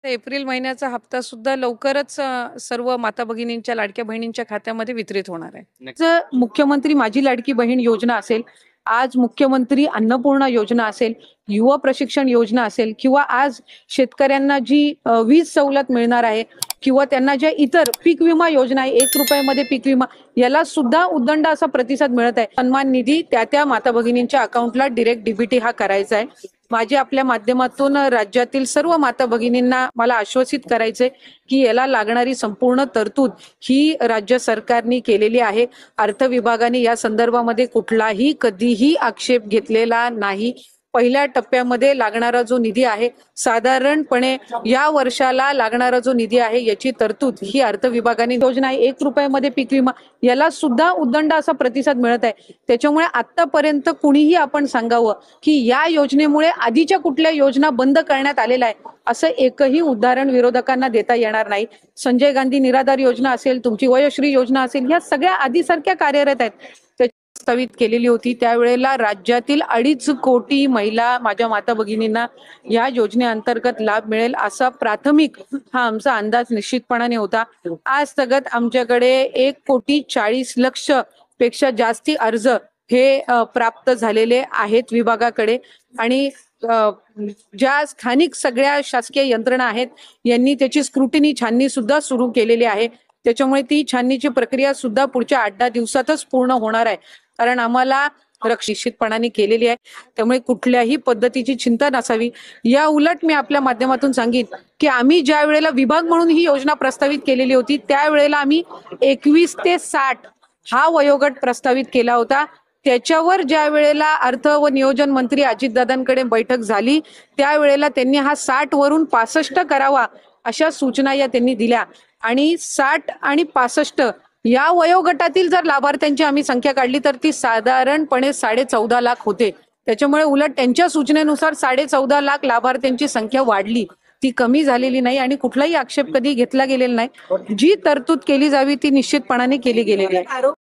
April महिन्याचा हप्ता सुद्धा लवकरच सर्व माता भगिनींच्या लाडक्या बहिणींच्या खात्यामध्ये वितरित होणार आहे. जर मुख्यमंत्री माझी लाडकी बहीण योजना असेल, आज मुख्यमंत्री अन्नपूर्णा योजना असेल, युवा प्रशिक्षण योजना असेल किंवा आज शेतकऱ्यांना जी वीज सवलत मिळणार आहे किंवा त्यांना ज्या इतर पीक विमा योजना आहे, ₹1 पीक विमा, याला सुद्धा उदंड असा प्रतिसाद मिळत आहे. सन्मान निधी त्या माता भगिनींच्या अकाउंटला डायरेक्ट डीबीटी हा करायचा आहे. माझे आपल्या माध्यमातून राज्यातील सर्व माता भगिनींना मला आश्वासित करायचंय की याला लागणारी संपूर्ण तरतूद ही राज्य सरकारने केलेली आहे. अर्थ विभागाने या संदर्भामध्ये कुठलाही कधीही आक्षेप घेतलेला नाही. पहिल्या टप्प्यामध्ये लागणारा जो निधी आहे, साधारणपणे या वर्षाला लागणारा जो निधी आहे याची तरतूद ही अर्थ विभागाने योजना आहे. ₹1 पीक विमा, याला सुद्धा उदंड असा प्रतिसाद मिळत आहे. त्याच्यामुळे आतापर्यंत कुणीही आपण सांगावं की या योजनेमुळे आधीच्या कुठल्या योजना बंद करण्यात आलेल्या आहे असं एकही उदाहरण विरोधकांना देता येणार नाही. संजय गांधी निराधार योजना असेल, तुमची वयोश्री योजना असेल, ह्या सगळ्या आधीसारख्या कार्यरत आहेत. प्रस्तावित केलेली होती त्यावेळेला राज्यातील 2.5 कोटी महिला माझ्या माता भगिनींना या योजनेअंतर्गत लाभ मिळेल असा प्राथमिक हा आमचा अंदाज निश्चितपणाने होता. आज तगत आमच्याकडे 1,40,00,000 पेक्षा जास्ती अर्ज हे प्राप्त झालेले आहेत विभागाकडे आणि ज्या स्थानिक सगळ्या शासकीय यंत्रणा आहेत यांनी त्याची स्क्रुटिनी छाननी सुद्धा सुरू केलेली आहे. त्याच्यामुळे ती छाननीची प्रक्रिया सुद्धा पुढच्या 8-10 दिवसातच पूर्ण होणार आहे. कारण आम्हाला निश्चितपणाने केलेली आहे. त्यामुळे कुठल्याही पद्धतीची चिंता नसावी. या उलट मी आपल्या माध्यमातून सांगेन की आम्ही ज्या वेळेला विभाग म्हणून ही योजना प्रस्तावित केलेली होती त्यावेळेला आम्ही 21 ते 60 हा वयोगट प्रस्तावित केला होता. त्याच्यावर ज्या वेळेला अर्थ व नियोजन मंत्री अजितदादांकडे बैठक झाली त्यावेळेला त्यांनी हा 60 वरून 65 करावा अशा सूचना या त्यांनी दिल्या आणि 60 आणि 65 या वयोगटातील जर लाभार्थ्यांची आम्ही संख्या काढली तर ती साधारणपणे 14.5 लाख होते. त्याच्यामुळे उलट त्यांच्या सूचनेनुसार 14.5 लाख लाभार्थ्यांची संख्या वाढली, ती कमी झालेली नाही आणि कुठलाही आक्षेप कधी घेतला गेलेला नाही. जी तरतूद केली जावी ती निश्चितपणाने केली गेलेली आहे.